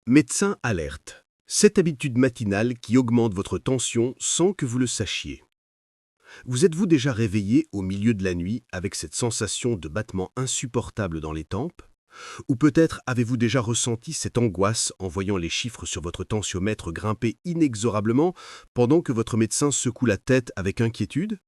Médecin alerte. Cette habitude matinale qui augmente votre tension sans que vous le sachiez. Vous êtes-vous déjà réveillé au milieu de la nuit avec cette sensation de battement insupportable dans les tempes? Ou peut-être avez-vous déjà ressenti cette angoisse en voyant les chiffres sur votre tensiomètre grimper inexorablement pendant que votre médecin secoue la tête avec inquiétude?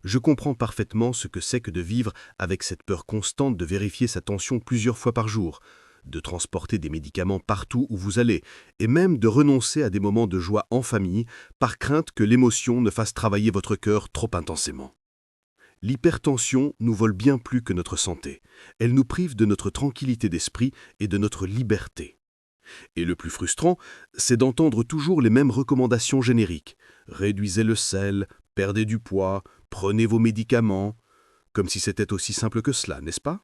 Je comprends parfaitement ce que c'est que de vivre avec cette peur constante de vérifier sa tension plusieurs fois par jour, de transporter des médicaments partout où vous allez, et même de renoncer à des moments de joie en famille par crainte que l'émotion ne fasse travailler votre cœur trop intensément. L'hypertension nous vole bien plus que notre santé. Elle nous prive de notre tranquillité d'esprit et de notre liberté. Et le plus frustrant, c'est d'entendre toujours les mêmes recommandations génériques. Réduisez le sel, perdez du poids, prenez vos médicaments, comme si c'était aussi simple que cela, n'est-ce pas?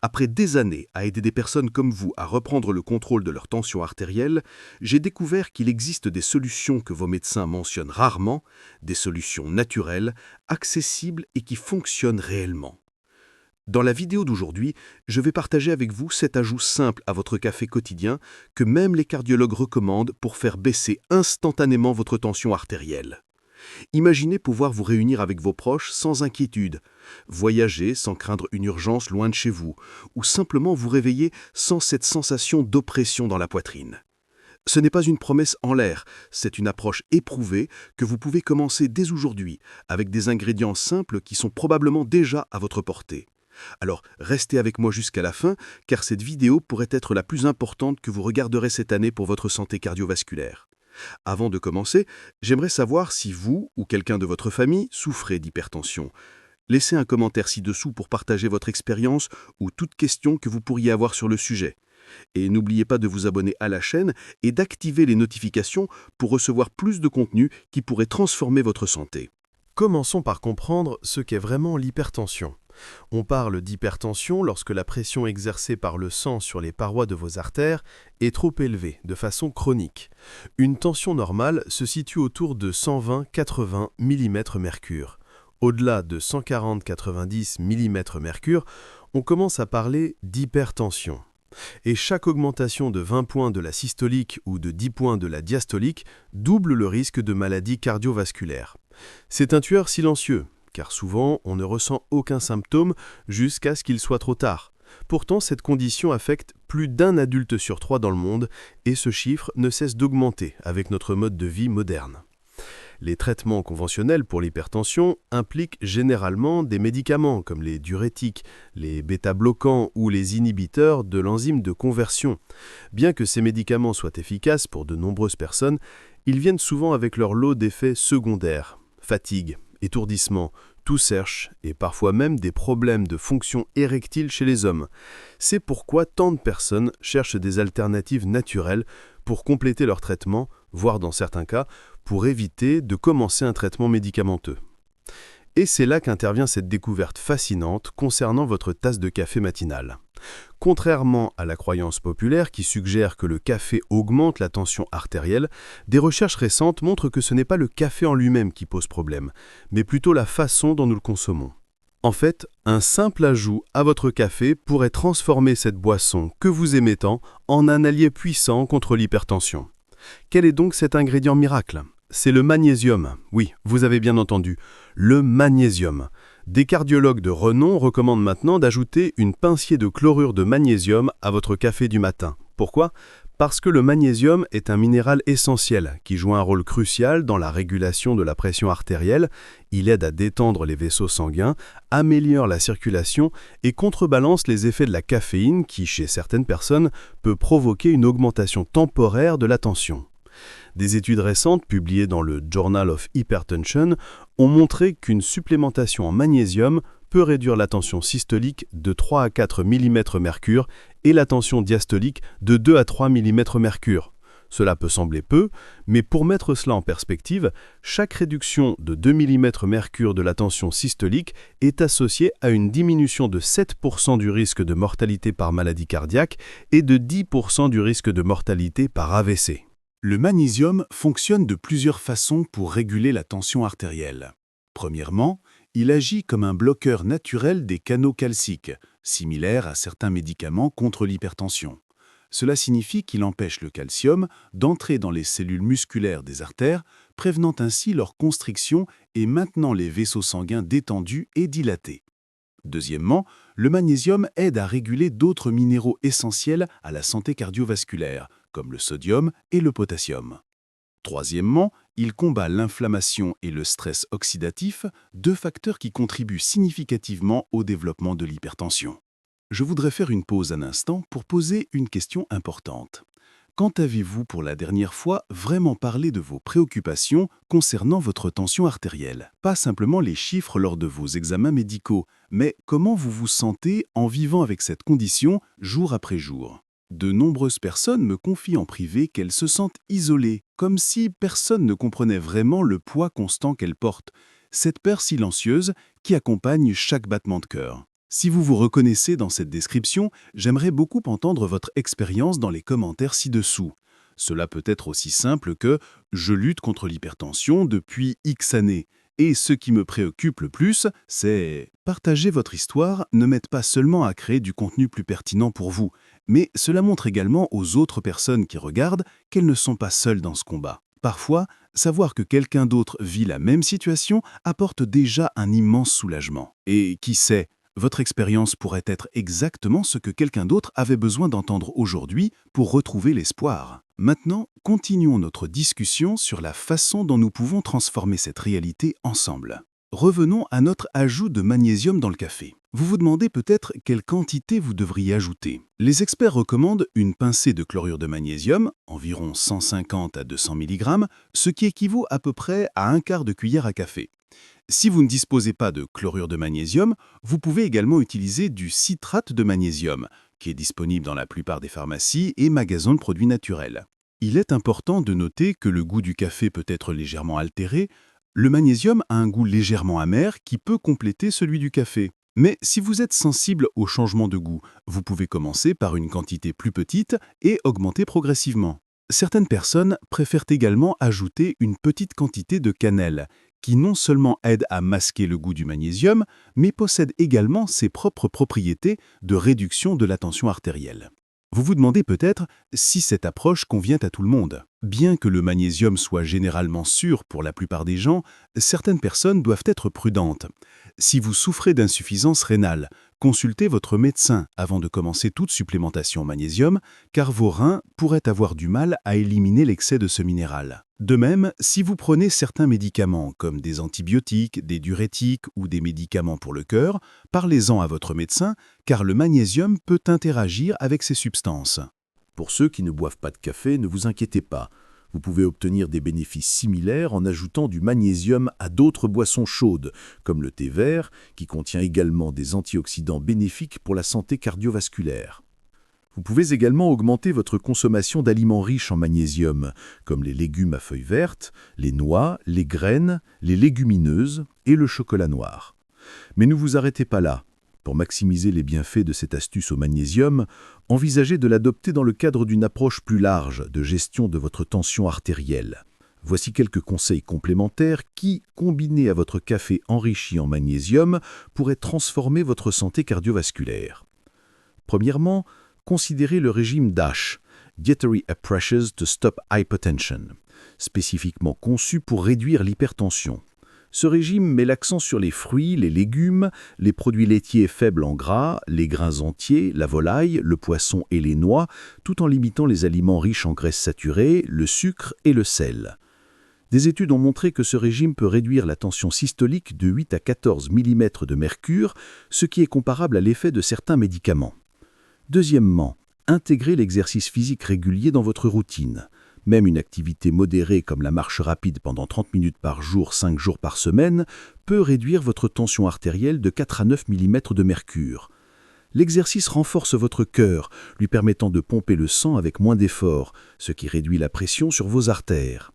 Après des années à aider des personnes comme vous à reprendre le contrôle de leur tension artérielle, j'ai découvert qu'il existe des solutions que vos médecins mentionnent rarement, des solutions naturelles, accessibles et qui fonctionnent réellement. Dans la vidéo d'aujourd'hui, je vais partager avec vous cet ajout simple à votre café quotidien que même les cardiologues recommandent pour faire baisser instantanément votre tension artérielle. Imaginez pouvoir vous réunir avec vos proches sans inquiétude, voyager sans craindre une urgence loin de chez vous, ou simplement vous réveiller sans cette sensation d'oppression dans la poitrine. Ce n'est pas une promesse en l'air, c'est une approche éprouvée que vous pouvez commencer dès aujourd'hui, avec des ingrédients simples qui sont probablement déjà à votre portée. Alors, restez avec moi jusqu'à la fin, car cette vidéo pourrait être la plus importante que vous regarderez cette année pour votre santé cardiovasculaire. Avant de commencer, j'aimerais savoir si vous ou quelqu'un de votre famille souffrez d'hypertension. Laissez un commentaire ci-dessous pour partager votre expérience ou toute question que vous pourriez avoir sur le sujet. Et n'oubliez pas de vous abonner à la chaîne et d'activer les notifications pour recevoir plus de contenu qui pourrait transformer votre santé. Commençons par comprendre ce qu'est vraiment l'hypertension. On parle d'hypertension lorsque la pression exercée par le sang sur les parois de vos artères est trop élevée, de façon chronique. Une tension normale se situe autour de 120-80 mm/mercure. Au-delà de 140-90 mm/mercure, on commence à parler d'hypertension. Et chaque augmentation de 20 points de la systolique ou de 10 points de la diastolique double le risque de maladie cardiovasculaire. C'est un tueur silencieux, car souvent on ne ressent aucun symptôme jusqu'à ce qu'il soit trop tard. Pourtant, cette condition affecte plus d'un adulte sur 3 dans le monde et ce chiffre ne cesse d'augmenter avec notre mode de vie moderne. Les traitements conventionnels pour l'hypertension impliquent généralement des médicaments comme les diurétiques, les bêta-bloquants ou les inhibiteurs de l'enzyme de conversion. Bien que ces médicaments soient efficaces pour de nombreuses personnes, ils viennent souvent avec leur lot d'effets secondaires, fatigue, étourdissement, toux sèche et parfois même des problèmes de fonction érectile chez les hommes. C'est pourquoi tant de personnes cherchent des alternatives naturelles pour compléter leur traitement, voire dans certains cas, pour éviter de commencer un traitement médicamenteux. Et c'est là qu'intervient cette découverte fascinante concernant votre tasse de café matinale. Contrairement à la croyance populaire qui suggère que le café augmente la tension artérielle, des recherches récentes montrent que ce n'est pas le café en lui-même qui pose problème, mais plutôt la façon dont nous le consommons. En fait, un simple ajout à votre café pourrait transformer cette boisson que vous aimez tant en un allié puissant contre l'hypertension. Quel est donc cet ingrédient miracle? C'est le magnésium. Oui, vous avez bien entendu, le magnésium. Des cardiologues de renom recommandent maintenant d'ajouter une pincée de chlorure de magnésium à votre café du matin. Pourquoi? Parce que le magnésium est un minéral essentiel qui joue un rôle crucial dans la régulation de la pression artérielle. Il aide à détendre les vaisseaux sanguins, améliore la circulation et contrebalance les effets de la caféine qui, chez certaines personnes, peut provoquer une augmentation temporaire de la tension. Des études récentes publiées dans le Journal of Hypertension ont montré qu'une supplémentation en magnésium peut réduire la tension systolique de 3 à 4 mm/mercure et la tension diastolique de 2 à 3 mm/mercure. Cela peut sembler peu, mais pour mettre cela en perspective, chaque réduction de 2 mm/mercure de la tension systolique est associée à une diminution de 7% du risque de mortalité par maladie cardiaque et de 10% du risque de mortalité par AVC. Le magnésium fonctionne de plusieurs façons pour réguler la tension artérielle. Premièrement, il agit comme un bloqueur naturel des canaux calciques, similaire à certains médicaments contre l'hypertension. Cela signifie qu'il empêche le calcium d'entrer dans les cellules musculaires des artères, prévenant ainsi leur constriction et maintenant les vaisseaux sanguins détendus et dilatés. Deuxièmement, le magnésium aide à réguler d'autres minéraux essentiels à la santé cardiovasculaire, comme le sodium et le potassium. Troisièmement, il combat l'inflammation et le stress oxydatif, deux facteurs qui contribuent significativement au développement de l'hypertension. Je voudrais faire une pause un instant pour poser une question importante. Quand avez-vous pour la dernière fois vraiment parlé de vos préoccupations concernant votre tension artérielle? Pas simplement les chiffres lors de vos examens médicaux, mais comment vous vous sentez en vivant avec cette condition jour après jour? De nombreuses personnes me confient en privé qu'elles se sentent isolées, comme si personne ne comprenait vraiment le poids constant qu'elles portent, cette peur silencieuse qui accompagne chaque battement de cœur. Si vous vous reconnaissez dans cette description, j'aimerais beaucoup entendre votre expérience dans les commentaires ci-dessous. Cela peut être aussi simple que « Je lutte contre l'hypertension depuis X années ». Et ce qui me préoccupe le plus, c'est partager votre histoire ne m'aide pas seulement à créer du contenu plus pertinent pour vous, mais cela montre également aux autres personnes qui regardent qu'elles ne sont pas seules dans ce combat. Parfois, savoir que quelqu'un d'autre vit la même situation apporte déjà un immense soulagement. Et qui sait, votre expérience pourrait être exactement ce que quelqu'un d'autre avait besoin d'entendre aujourd'hui pour retrouver l'espoir. Maintenant, continuons notre discussion sur la façon dont nous pouvons transformer cette réalité ensemble. Revenons à notre ajout de magnésium dans le café. Vous vous demandez peut-être quelle quantité vous devriez ajouter. Les experts recommandent une pincée de chlorure de magnésium, environ 150 à 200 mg, ce qui équivaut à peu près à un quart de cuillère à café. Si vous ne disposez pas de chlorure de magnésium, vous pouvez également utiliser du citrate de magnésium, qui est disponible dans la plupart des pharmacies et magasins de produits naturels. Il est important de noter que le goût du café peut être légèrement altéré. Le magnésium a un goût légèrement amer qui peut compléter celui du café. Mais si vous êtes sensible au changement de goût, vous pouvez commencer par une quantité plus petite et augmenter progressivement. Certaines personnes préfèrent également ajouter une petite quantité de cannelle, qui non seulement aide à masquer le goût du magnésium, mais possède également ses propres propriétés de réduction de la tension artérielle. Vous vous demandez peut-être si cette approche convient à tout le monde. Bien que le magnésium soit généralement sûr pour la plupart des gens, certaines personnes doivent être prudentes. Si vous souffrez d'insuffisance rénale, consultez votre médecin avant de commencer toute supplémentation en magnésium, car vos reins pourraient avoir du mal à éliminer l'excès de ce minéral. De même, si vous prenez certains médicaments comme des antibiotiques, des diurétiques ou des médicaments pour le cœur, parlez-en à votre médecin, car le magnésium peut interagir avec ces substances. Pour ceux qui ne boivent pas de café, ne vous inquiétez pas. Vous pouvez obtenir des bénéfices similaires en ajoutant du magnésium à d'autres boissons chaudes, comme le thé vert, qui contient également des antioxydants bénéfiques pour la santé cardiovasculaire. Vous pouvez également augmenter votre consommation d'aliments riches en magnésium, comme les légumes à feuilles vertes, les noix, les graines, les légumineuses et le chocolat noir. Mais ne vous arrêtez pas là. Pour maximiser les bienfaits de cette astuce au magnésium, envisagez de l'adopter dans le cadre d'une approche plus large de gestion de votre tension artérielle. Voici quelques conseils complémentaires qui, combinés à votre café enrichi en magnésium, pourraient transformer votre santé cardiovasculaire. Premièrement, considérez le régime DASH, Dietary Approaches to Stop Hypertension, spécifiquement conçu pour réduire l'hypertension. Ce régime met l'accent sur les fruits, les légumes, les produits laitiers faibles en gras, les grains entiers, la volaille, le poisson et les noix, tout en limitant les aliments riches en graisses saturées, le sucre et le sel. Des études ont montré que ce régime peut réduire la tension systolique de 8 à 14 mm de mercure, ce qui est comparable à l'effet de certains médicaments. Deuxièmement, intégrez l'exercice physique régulier dans votre routine. Même une activité modérée comme la marche rapide pendant 30 minutes par jour, 5 jours par semaine, peut réduire votre tension artérielle de 4 à 9 mm de mercure. L'exercice renforce votre cœur, lui permettant de pomper le sang avec moins d'efforts, ce qui réduit la pression sur vos artères.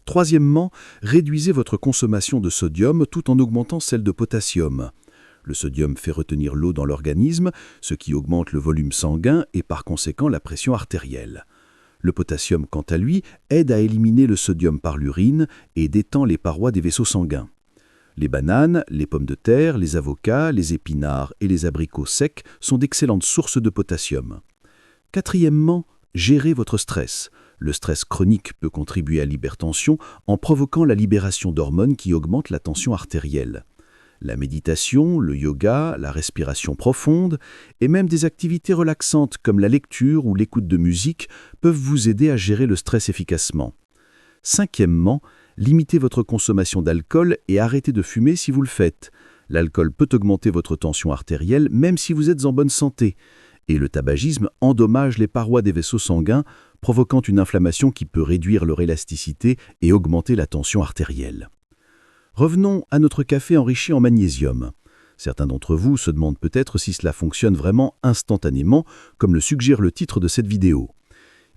Troisièmement, réduisez votre consommation de sodium tout en augmentant celle de potassium. Le sodium fait retenir l'eau dans l'organisme, ce qui augmente le volume sanguin et par conséquent la pression artérielle. Le potassium, quant à lui, aide à éliminer le sodium par l'urine et détend les parois des vaisseaux sanguins. Les bananes, les pommes de terre, les avocats, les épinards et les abricots secs sont d'excellentes sources de potassium. Quatrièmement, Gérez votre stress. Le stress chronique peut contribuer à l'hypertension en provoquant la libération d'hormones qui augmentent la tension artérielle. La méditation, le yoga, la respiration profonde et même des activités relaxantes comme la lecture ou l'écoute de musique peuvent vous aider à gérer le stress efficacement. Cinquièmement, limitez votre consommation d'alcool et arrêtez de fumer si vous le faites. L'alcool peut augmenter votre tension artérielle même si vous êtes en bonne santé. Et le tabagisme endommage les parois des vaisseaux sanguins, provoquant une inflammation qui peut réduire leur élasticité et augmenter la tension artérielle. Revenons à notre café enrichi en magnésium. Certains d'entre vous se demandent peut-être si cela fonctionne vraiment instantanément, comme le suggère le titre de cette vidéo.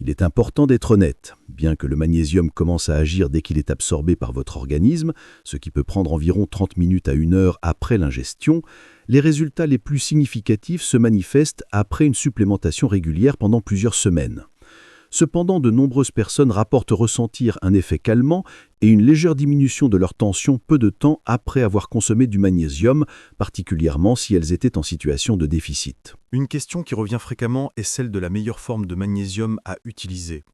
Il est important d'être honnête. Bien que le magnésium commence à agir dès qu'il est absorbé par votre organisme, ce qui peut prendre environ 30 minutes à 1 heure après l'ingestion, les résultats les plus significatifs se manifestent après une supplémentation régulière pendant plusieurs semaines. Cependant, de nombreuses personnes rapportent ressentir un effet calmant et une légère diminution de leur tension peu de temps après avoir consommé du magnésium, particulièrement si elles étaient en situation de déficit. Une question qui revient fréquemment est celle de la meilleure forme de magnésium à utiliser.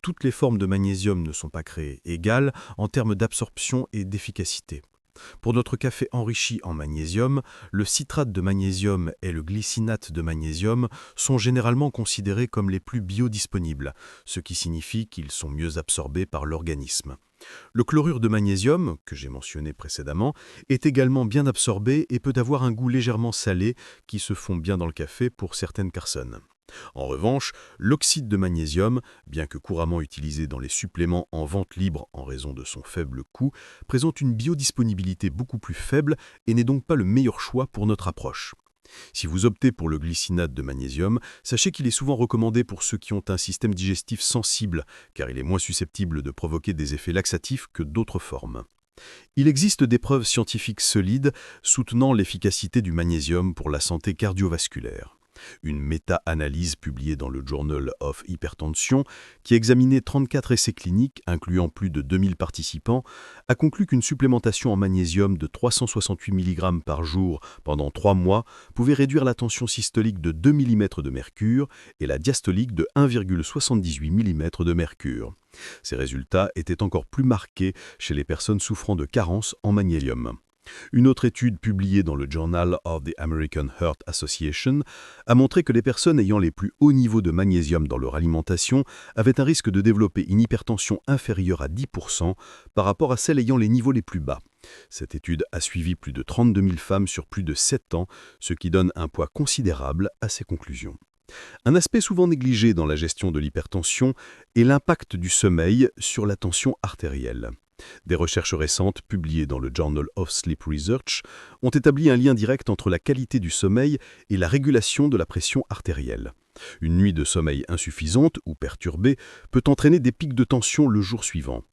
Toutes les formes de magnésium ne sont pas créées égales en termes d'absorption et d'efficacité. Pour notre café enrichi en magnésium, le citrate de magnésium et le glycinate de magnésium sont généralement considérés comme les plus biodisponibles, ce qui signifie qu'ils sont mieux absorbés par l'organisme. Le chlorure de magnésium, que j'ai mentionné précédemment, est également bien absorbé et peut avoir un goût légèrement salé qui se fond bien dans le café pour certaines personnes. En revanche, l'oxyde de magnésium, bien que couramment utilisé dans les suppléments en vente libre en raison de son faible coût, présente une biodisponibilité beaucoup plus faible et n'est donc pas le meilleur choix pour notre approche. Si vous optez pour le glycinate de magnésium, sachez qu'il est souvent recommandé pour ceux qui ont un système digestif sensible, car il est moins susceptible de provoquer des effets laxatifs que d'autres formes. Il existe des preuves scientifiques solides soutenant l'efficacité du magnésium pour la santé cardiovasculaire. Une méta-analyse publiée dans le Journal of Hypertension, qui a examiné 34 essais cliniques, incluant plus de 2000 participants, a conclu qu'une supplémentation en magnésium de 368 mg par jour pendant 3 mois pouvait réduire la tension systolique de 2 mm de mercure et la diastolique de 1,78 mm de mercure. Ces résultats étaient encore plus marqués chez les personnes souffrant de carences en magnésium. Une autre étude publiée dans le Journal of the American Heart Association a montré que les personnes ayant les plus hauts niveaux de magnésium dans leur alimentation avaient un risque de développer une hypertension inférieure à 10% par rapport à celles ayant les niveaux les plus bas. Cette étude a suivi plus de 32 000 femmes sur plus de 7 ans, ce qui donne un poids considérable à ces conclusions. Un aspect souvent négligé dans la gestion de l'hypertension est l'impact du sommeil sur la tension artérielle. Des recherches récentes, publiées dans le Journal of Sleep Research, ont établi un lien direct entre la qualité du sommeil et la régulation de la pression artérielle. Une nuit de sommeil insuffisante ou perturbée peut entraîner des pics de tension le jour suivant.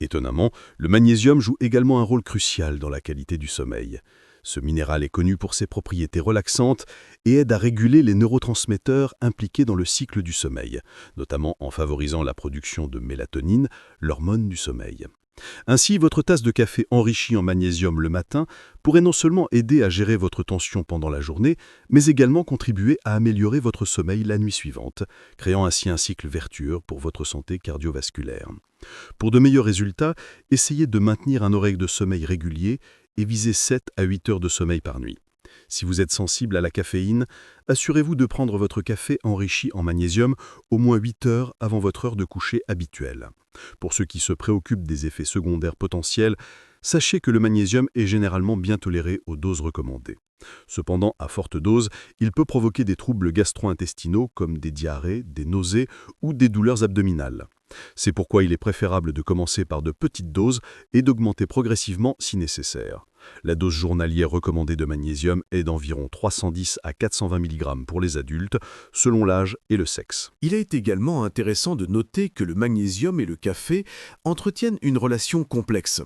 Étonnamment, le magnésium joue également un rôle crucial dans la qualité du sommeil. Ce minéral est connu pour ses propriétés relaxantes et aide à réguler les neurotransmetteurs impliqués dans le cycle du sommeil, notamment en favorisant la production de mélatonine, l'hormone du sommeil. Ainsi, votre tasse de café enrichie en magnésium le matin pourrait non seulement aider à gérer votre tension pendant la journée, mais également contribuer à améliorer votre sommeil la nuit suivante, créant ainsi un cycle vertueux pour votre santé cardiovasculaire. Pour de meilleurs résultats, essayez de maintenir un horaire de sommeil régulier et visez 7 à 8 heures de sommeil par nuit. Si vous êtes sensible à la caféine, assurez-vous de prendre votre café enrichi en magnésium au moins 8 heures avant votre heure de coucher habituelle. Pour ceux qui se préoccupent des effets secondaires potentiels, sachez que le magnésium est généralement bien toléré aux doses recommandées. Cependant, à forte dose, il peut provoquer des troubles gastro-intestinaux comme des diarrhées, des nausées ou des douleurs abdominales. C'est pourquoi il est préférable de commencer par de petites doses et d'augmenter progressivement si nécessaire. La dose journalière recommandée de magnésium est d'environ 310 à 420 mg pour les adultes, selon l'âge et le sexe. Il est également intéressant de noter que le magnésium et le café entretiennent une relation complexe.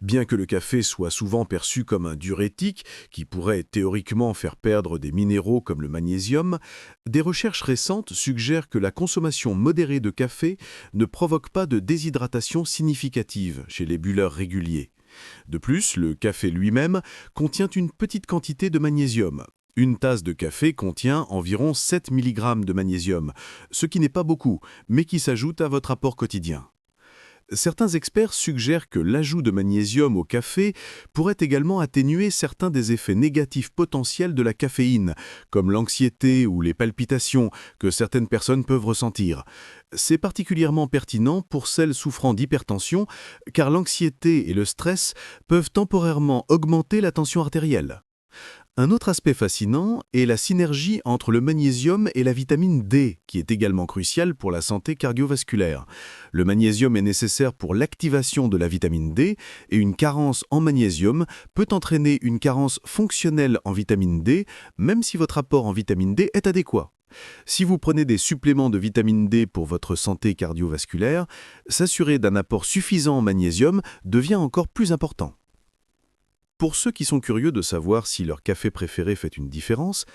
Bien que le café soit souvent perçu comme un diurétique qui pourrait théoriquement faire perdre des minéraux comme le magnésium, des recherches récentes suggèrent que la consommation modérée de café ne provoque pas de déshydratation significative chez les bulleurs réguliers. De plus, le café lui-même contient une petite quantité de magnésium. Une tasse de café contient environ 7 mg de magnésium, ce qui n'est pas beaucoup, mais qui s'ajoute à votre apport quotidien. Certains experts suggèrent que l'ajout de magnésium au café pourrait également atténuer certains des effets négatifs potentiels de la caféine, comme l'anxiété ou les palpitations que certaines personnes peuvent ressentir. C'est particulièrement pertinent pour celles souffrant d'hypertension, car l'anxiété et le stress peuvent temporairement augmenter la tension artérielle. Un autre aspect fascinant est la synergie entre le magnésium et la vitamine D, qui est également cruciale pour la santé cardiovasculaire. Le magnésium est nécessaire pour l'activation de la vitamine D et une carence en magnésium peut entraîner une carence fonctionnelle en vitamine D, même si votre apport en vitamine D est adéquat. Si vous prenez des suppléments de vitamine D pour votre santé cardiovasculaire, s'assurer d'un apport suffisant en magnésium devient encore plus important. Pour ceux qui sont curieux de savoir si leur café préféré fait une différence,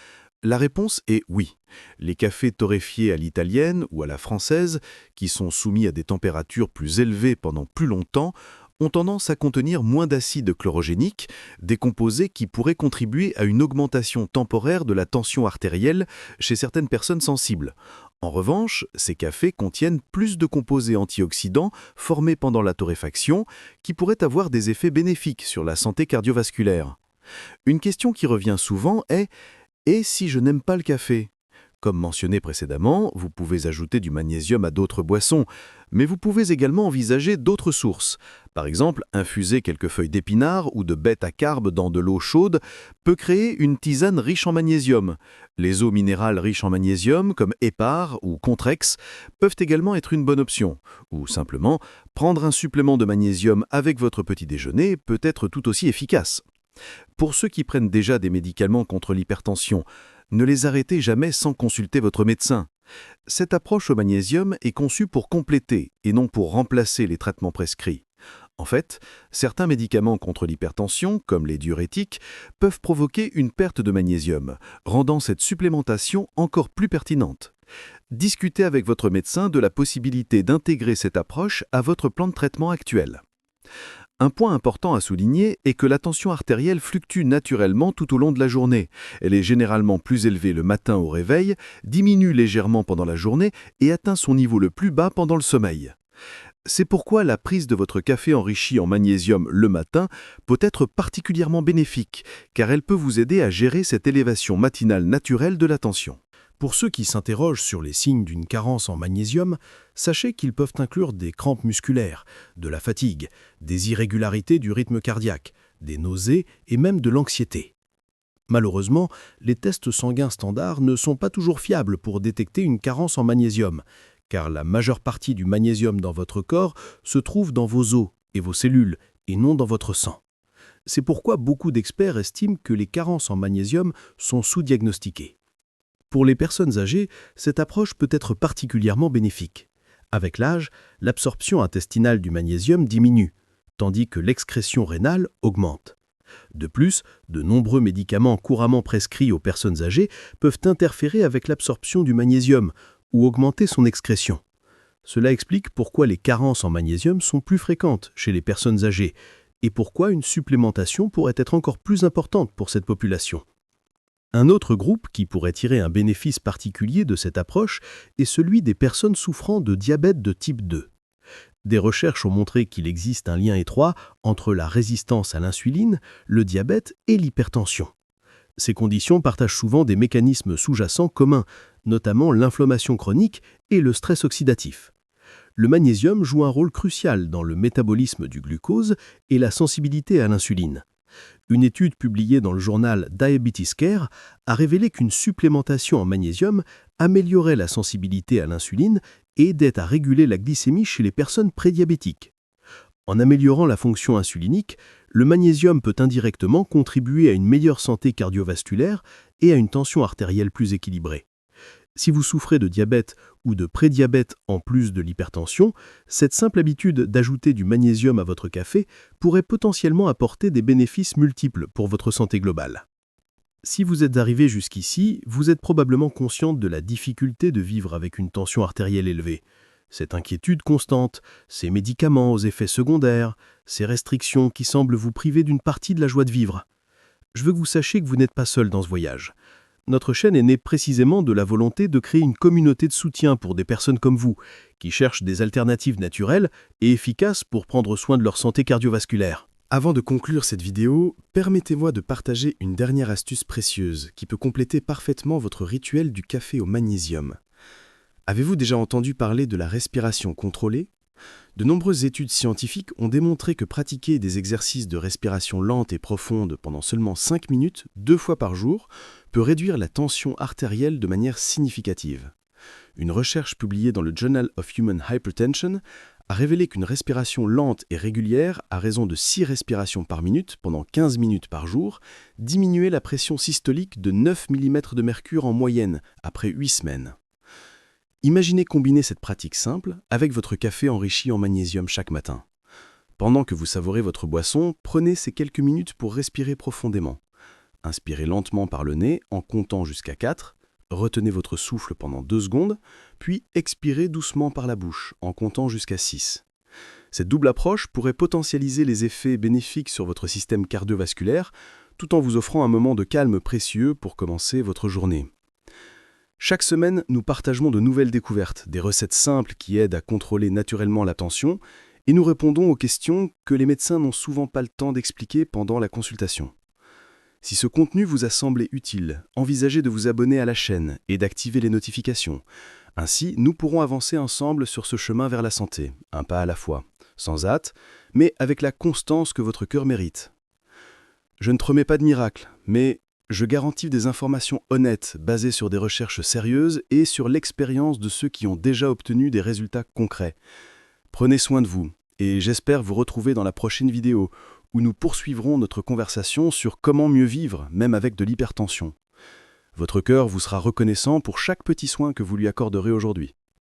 la réponse est oui. Les cafés torréfiés à l'italienne ou à la française, qui sont soumis à des températures plus élevées pendant plus longtemps, ont tendance à contenir moins d'acide chlorogénique, des composés qui pourraient contribuer à une augmentation temporaire de la tension artérielle chez certaines personnes sensibles. En revanche, ces cafés contiennent plus de composés antioxydants formés pendant la torréfaction qui pourraient avoir des effets bénéfiques sur la santé cardiovasculaire. Une question qui revient souvent est « Et si je n'aime pas le café ?» Comme mentionné précédemment, vous pouvez ajouter du magnésium à d'autres boissons, mais vous pouvez également envisager d'autres sources. Par exemple, infuser quelques feuilles d'épinard ou de bêta-carbe dans de l'eau chaude peut créer une tisane riche en magnésium. Les eaux minérales riches en magnésium, comme Hépar ou Contrex, peuvent également être une bonne option. Ou simplement, prendre un supplément de magnésium avec votre petit déjeuner peut être tout aussi efficace. Pour ceux qui prennent déjà des médicaments contre l'hypertension, ne les arrêtez jamais sans consulter votre médecin. Cette approche au magnésium est conçue pour compléter et non pour remplacer les traitements prescrits. En fait, certains médicaments contre l'hypertension, comme les diurétiques, peuvent provoquer une perte de magnésium, rendant cette supplémentation encore plus pertinente. Discutez avec votre médecin de la possibilité d'intégrer cette approche à votre plan de traitement actuel. Un point important à souligner est que la tension artérielle fluctue naturellement tout au long de la journée. Elle est généralement plus élevée le matin au réveil, diminue légèrement pendant la journée et atteint son niveau le plus bas pendant le sommeil. C'est pourquoi la prise de votre café enrichi en magnésium le matin peut être particulièrement bénéfique, car elle peut vous aider à gérer cette élévation matinale naturelle de la tension. Pour ceux qui s'interrogent sur les signes d'une carence en magnésium, sachez qu'ils peuvent inclure des crampes musculaires, de la fatigue, des irrégularités du rythme cardiaque, des nausées et même de l'anxiété. Malheureusement, les tests sanguins standards ne sont pas toujours fiables pour détecter une carence en magnésium, car la majeure partie du magnésium dans votre corps se trouve dans vos os et vos cellules, et non dans votre sang. C'est pourquoi beaucoup d'experts estiment que les carences en magnésium sont sous-diagnostiquées. Pour les personnes âgées, cette approche peut être particulièrement bénéfique. Avec l'âge, l'absorption intestinale du magnésium diminue, tandis que l'excrétion rénale augmente. De plus, de nombreux médicaments couramment prescrits aux personnes âgées peuvent interférer avec l'absorption du magnésium ou augmenter son excrétion. Cela explique pourquoi les carences en magnésium sont plus fréquentes chez les personnes âgées et pourquoi une supplémentation pourrait être encore plus importante pour cette population. Un autre groupe qui pourrait tirer un bénéfice particulier de cette approche est celui des personnes souffrant de diabète de type 2. Des recherches ont montré qu'il existe un lien étroit entre la résistance à l'insuline, le diabète et l'hypertension. Ces conditions partagent souvent des mécanismes sous-jacents communs, notamment l'inflammation chronique et le stress oxydatif. Le magnésium joue un rôle crucial dans le métabolisme du glucose et la sensibilité à l'insuline. Une étude publiée dans le journal Diabetes Care a révélé qu'une supplémentation en magnésium améliorait la sensibilité à l'insuline et aidait à réguler la glycémie chez les personnes prédiabétiques. En améliorant la fonction insulinique, le magnésium peut indirectement contribuer à une meilleure santé cardiovasculaire et à une tension artérielle plus équilibrée. Si vous souffrez de diabète ou de prédiabète en plus de l'hypertension, cette simple habitude d'ajouter du magnésium à votre café pourrait potentiellement apporter des bénéfices multiples pour votre santé globale. Si vous êtes arrivé jusqu'ici, vous êtes probablement consciente de la difficulté de vivre avec une tension artérielle élevée. Cette inquiétude constante, ces médicaments aux effets secondaires, ces restrictions qui semblent vous priver d'une partie de la joie de vivre. Je veux que vous sachiez que vous n'êtes pas seul dans ce voyage. Notre chaîne est née précisément de la volonté de créer une communauté de soutien pour des personnes comme vous, qui cherchent des alternatives naturelles et efficaces pour prendre soin de leur santé cardiovasculaire. Avant de conclure cette vidéo, permettez-moi de partager une dernière astuce précieuse qui peut compléter parfaitement votre rituel du café au magnésium. Avez-vous déjà entendu parler de la respiration contrôlée ? De nombreuses études scientifiques ont démontré que pratiquer des exercices de respiration lente et profonde pendant seulement 5 minutes, 2 fois par jour, peut réduire la tension artérielle de manière significative. Une recherche publiée dans le Journal of Human Hypertension a révélé qu'une respiration lente et régulière, à raison de 6 respirations par minute pendant 15 minutes par jour, diminuait la pression systolique de 9 mm de mercure en moyenne après 8 semaines. Imaginez combiner cette pratique simple avec votre café enrichi en magnésium chaque matin. Pendant que vous savourez votre boisson, prenez ces quelques minutes pour respirer profondément. Inspirez lentement par le nez en comptant jusqu'à 4, retenez votre souffle pendant 2 secondes, puis expirez doucement par la bouche en comptant jusqu'à 6. Cette double approche pourrait potentialiser les effets bénéfiques sur votre système cardiovasculaire tout en vous offrant un moment de calme précieux pour commencer votre journée. Chaque semaine, nous partageons de nouvelles découvertes, des recettes simples qui aident à contrôler naturellement la tension, et nous répondons aux questions que les médecins n'ont souvent pas le temps d'expliquer pendant la consultation. Si ce contenu vous a semblé utile, envisagez de vous abonner à la chaîne et d'activer les notifications. Ainsi, nous pourrons avancer ensemble sur ce chemin vers la santé, un pas à la fois, sans hâte, mais avec la constance que votre cœur mérite. Je ne promets pas de miracle, mais je garantis des informations honnêtes basées sur des recherches sérieuses et sur l'expérience de ceux qui ont déjà obtenu des résultats concrets. Prenez soin de vous et j'espère vous retrouver dans la prochaine vidéo où nous poursuivrons notre conversation sur comment mieux vivre, même avec de l'hypertension. Votre cœur vous sera reconnaissant pour chaque petit soin que vous lui accorderez aujourd'hui.